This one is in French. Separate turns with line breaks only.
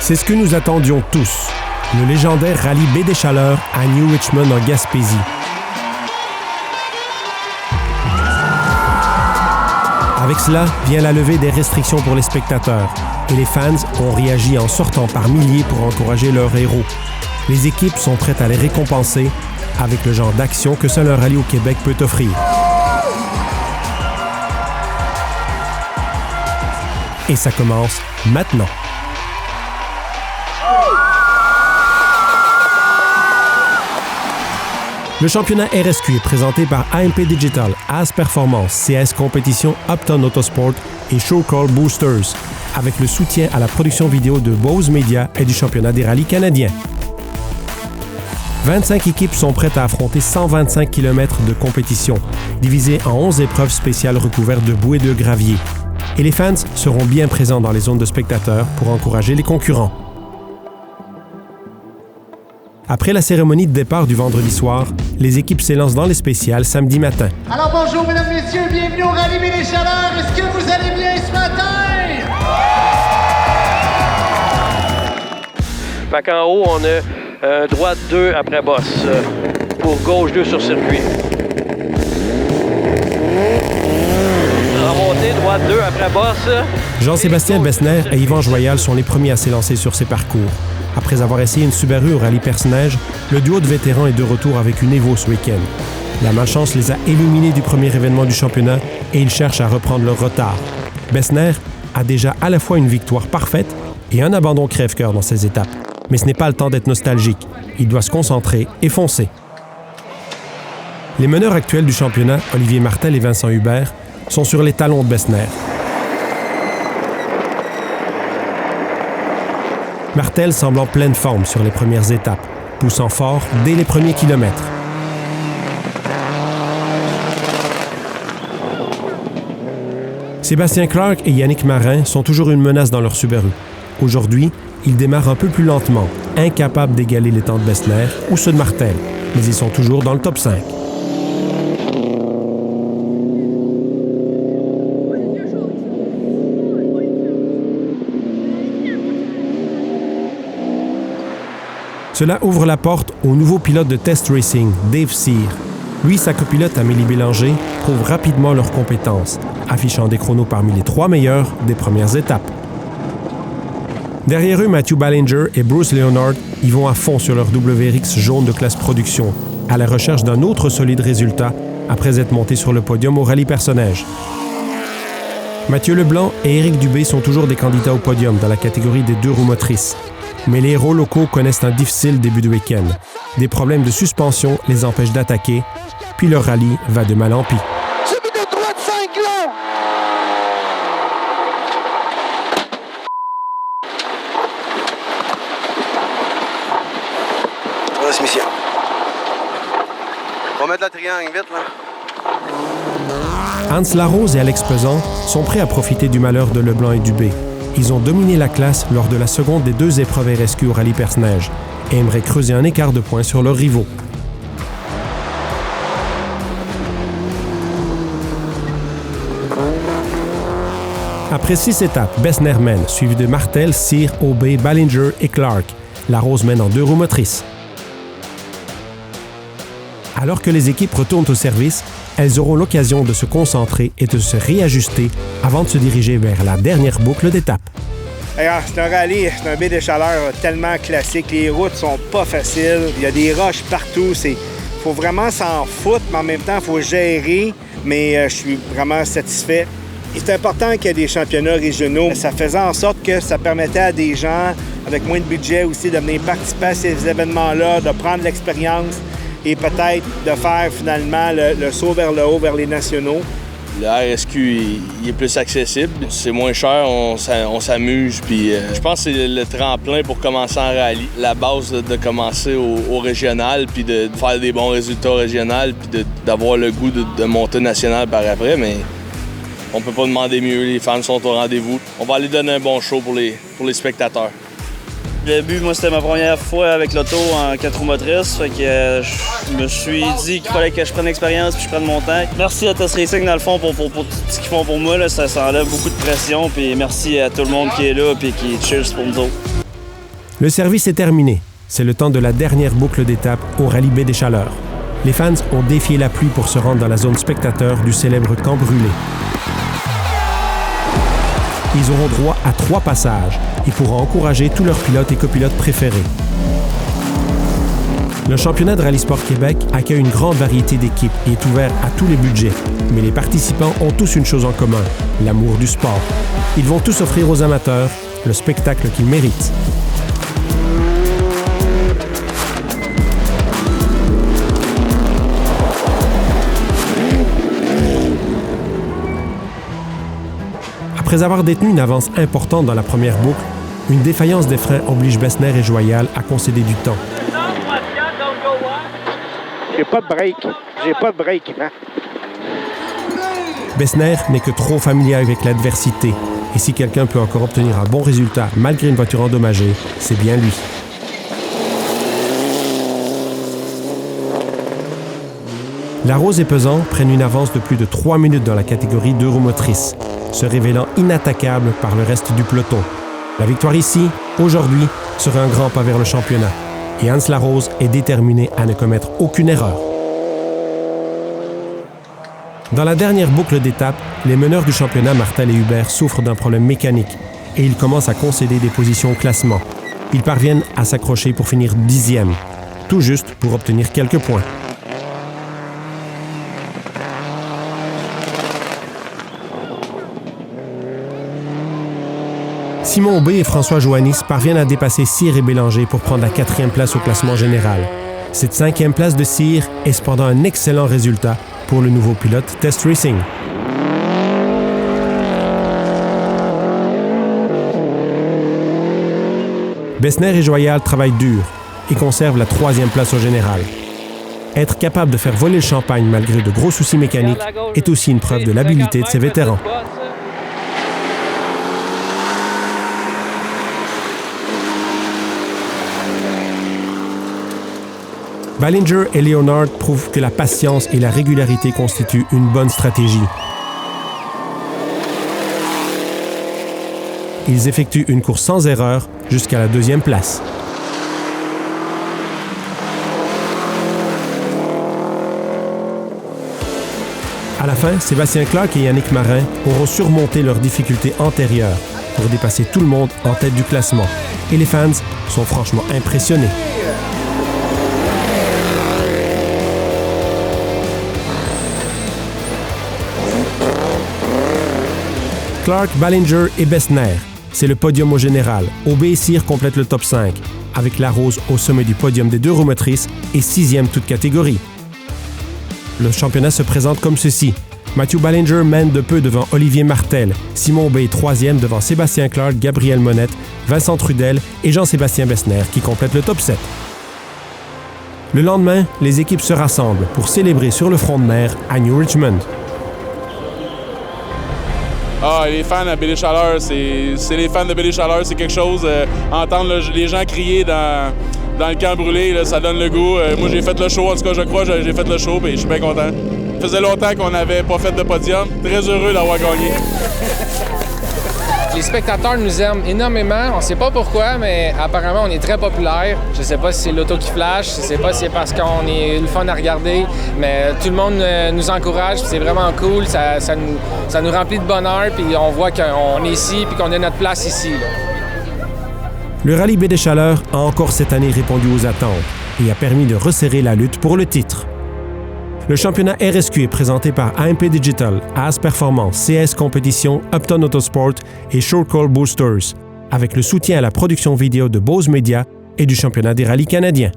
C'est ce que nous attendions tous. Le légendaire rallye Baie des Chaleurs à New Richmond en Gaspésie. Avec cela vient la levée des restrictions pour les spectateurs et les fans ont réagi en sortant par milliers pour encourager leurs héros. Les équipes sont prêtes à les récompenser avec le genre d'action que seul un rallye au Québec peut offrir. Et ça commence maintenant. Le championnat RSQ est présenté par AMP Digital, AS Performance, CS Compétition, Upton Autosport et Show Call Boosters, avec le soutien à la production vidéo de Bose Media et du championnat des rallyes canadiens. 25 équipes sont prêtes à affronter 125 km de compétition, divisées en 11 épreuves spéciales recouvertes de boue et de gravier. Et les fans seront bien présents dans les zones de spectateurs pour encourager les concurrents. Après la cérémonie de départ du vendredi soir, les équipes s'élancent dans les spéciales samedi matin.
Alors bonjour mesdames, messieurs, bienvenue au Rallye Baie des Chaleurs. Est-ce que vous allez bien ce matin?
Fait qu'en haut, on a droite 2 après bosse, pour gauche 2 sur circuit. Remontée, droite 2 après bosse.
Jean-Sébastien Bessner et Yvan Joyal sont les premiers à s'élancer sur ces parcours. Après avoir essayé une Subaru au rallye Perce-Neige, le duo de vétérans est de retour avec une Evo ce week-end. La malchance les a éliminés du premier événement du championnat et ils cherchent à reprendre leur retard. Bessner a déjà à la fois une victoire parfaite et un abandon crève-cœur dans ces étapes. Mais ce n'est pas le temps d'être nostalgique. Il doit se concentrer et foncer. Les meneurs actuels du championnat, Olivier Martel et Vincent Hubert, sont sur les talons de Bessner. Martel semble en pleine forme sur les premières étapes, poussant fort dès les premiers kilomètres. Sébastien Clark et Yannick Marin sont toujours une menace dans leur Subaru. Aujourd'hui, ils démarrent un peu plus lentement, incapables d'égaler les temps de Bessner ou ceux de Martel, mais ils sont toujours dans le top 5. Cela ouvre la porte au nouveau pilote de test racing, Dave Cyr. Lui et sa copilote Amélie Bélanger prouvent rapidement leurs compétences, affichant des chronos parmi les 3 meilleurs des premières étapes. Derrière eux, Matthew Ballinger et Bruce Leonard y vont à fond sur leur WRX jaune de classe production, à la recherche d'un autre solide résultat après être montés sur le podium au rallye Perce-Neige. Mathieu Leblanc et Éric Dubé sont toujours des candidats au podium dans la catégorie des 2 roues motrices. Mais les héros locaux connaissent un difficile début de week-end. Des problèmes de suspension les empêchent d'attaquer, puis leur rallye va de mal en pis.
Celui de droite 5 là!
Voilà, c'est mission. On va mettre la triangle vite, là.
Hans Larose et Alex Pesan sont prêts à profiter du malheur de Leblanc et Dubé. Ils ont dominé la classe lors de la seconde des 2 épreuves RSQ au rallye Perce-Neige et aimeraient creuser un écart de points sur leurs rivaux. Après 6 étapes, Bessner mène, suivi de Martel, Cyr, Aubé, Ballinger et Clark. Larose mène en 2 roues motrices. Alors que les équipes retournent au service, elles auront l'occasion de se concentrer et de se réajuster avant de se diriger vers la dernière boucle d'étape.
C'est un rallye, c'est un Baie des Chaleurs tellement classique. Les routes sont pas faciles, il y a des roches partout. Faut vraiment s'en foutre, mais en même temps, il faut gérer. Mais je suis vraiment satisfait. Et c'est important qu'il y ait des championnats régionaux. Ça faisait en sorte que ça permettait à des gens avec moins de budget aussi de venir participer à ces événements-là, de prendre l'expérience et peut-être de faire finalement le saut vers le haut, vers les nationaux.
Le RSQ, il est plus accessible. C'est moins cher, on s'amuse. Puis, je pense que c'est le tremplin pour commencer en rallye. La base de commencer au régional, puis de faire des bons résultats régionaux, puis d'avoir le goût de monter national par après. Mais on peut pas demander mieux. Les fans sont au rendez-vous. On va aller donner un bon show pour les spectateurs.
Le but, moi, c'était ma première fois avec l'auto en 4 roues motrices. Fait que je me suis dit qu'il fallait que je prenne l'expérience puis je prenne mon temps. Merci à Test Racing, dans le fond, pour tout ce qu'ils font pour moi. Là, ça enlève beaucoup de pression. Puis merci à tout le monde qui est là et qui cheers pour nous autres.
Le service est terminé. C'est le temps de la dernière boucle d'étape au rallye Baie des Chaleurs. Les fans ont défié la pluie pour se rendre dans la zone spectateur du célèbre camp brûlé. Ils auront droit à 3 passages et pourront encourager tous leurs pilotes et copilotes préférés. Le championnat de Rallye Sport Québec accueille une grande variété d'équipes et est ouvert à tous les budgets. Mais les participants ont tous une chose en commun, l'amour du sport. Ils vont tous offrir aux amateurs le spectacle qu'ils méritent. Après avoir détenu une avance importante dans la première boucle, une défaillance des freins oblige Bessner et Joyal à concéder du temps.
J'ai pas de break. Hein?
Bessner n'est que trop familier avec l'adversité. Et si quelqu'un peut encore obtenir un bon résultat malgré une voiture endommagée, c'est bien lui. Larose et Pesan prennent une avance de plus de 3 minutes dans la catégorie 2 roues motrices, se révélant inattaquables par le reste du peloton. La victoire ici, aujourd'hui, serait un grand pas vers le championnat. Et Hans Larose est déterminé à ne commettre aucune erreur. Dans la dernière boucle d'étape, les meneurs du championnat, Martel et Hubert, souffrent d'un problème mécanique et ils commencent à concéder des positions au classement. Ils parviennent à s'accrocher pour finir 10e, tout juste pour obtenir quelques points. Simon Aubé et François Joannis parviennent à dépasser Cyr et Bélanger pour prendre la 4e place au classement général. Cette 5e place de Cyr est cependant un excellent résultat pour le nouveau pilote Test Racing. Bessner et Joyal travaillent dur et conservent la 3e place au général. Être capable de faire voler le champagne malgré de gros soucis mécaniques est aussi une preuve de l'habileté de ces vétérans. Ballinger et Leonard prouvent que la patience et la régularité constituent une bonne stratégie. Ils effectuent une course sans erreur jusqu'à la 2e place. À la fin, Sébastien Clark et Yannick Marin auront surmonté leurs difficultés antérieures pour dépasser tout le monde en tête du classement. Et les fans sont franchement impressionnés. Clark, Ballinger et Bessner. C'est le podium au général. Aubé et Cyr complètent le top 5, avec Larose au sommet du podium des 2 roues motrices et 6e toute catégorie. Le championnat se présente comme ceci. Matthew Ballinger mène de peu devant Olivier Martel. Simon Aubé est 3e devant Sébastien Clark, Gabriel Monette, Vincent Trudel et Jean-Sébastien Bessner qui complètent le top 7. Le lendemain, les équipes se rassemblent pour célébrer sur le front de mer à New Richmond.
Ah, les fans à Baie des Chaleurs, c'est les fans de Baie des Chaleurs, c'est quelque chose. Entendre les gens crier dans le camp brûlé, là, ça donne le goût. Moi, j'ai fait le show, en tout cas, je crois, j'ai fait le show et je suis bien content. Ça faisait longtemps qu'on n'avait pas fait de podium. Très heureux d'avoir gagné.
Les spectateurs nous aiment énormément. On ne sait pas pourquoi, mais apparemment, on est très populaire. Je ne sais pas si c'est l'auto qui flash, je ne sais pas si c'est parce qu'on est le fun à regarder, mais tout le monde nous encourage, c'est vraiment cool. Ça nous remplit de bonheur, puis on voit qu'on est ici, puis qu'on a notre place ici. Là.
Le rallye Baie des Chaleurs a encore cette année répondu aux attentes et a permis de resserrer la lutte pour le titre. Le championnat RSQ est présenté par AMP Digital, AS Performance, CS Compétition, Upton Autosport et Short Call Boosters, avec le soutien à la production vidéo de Bose Media et du championnat des rallyes canadiens.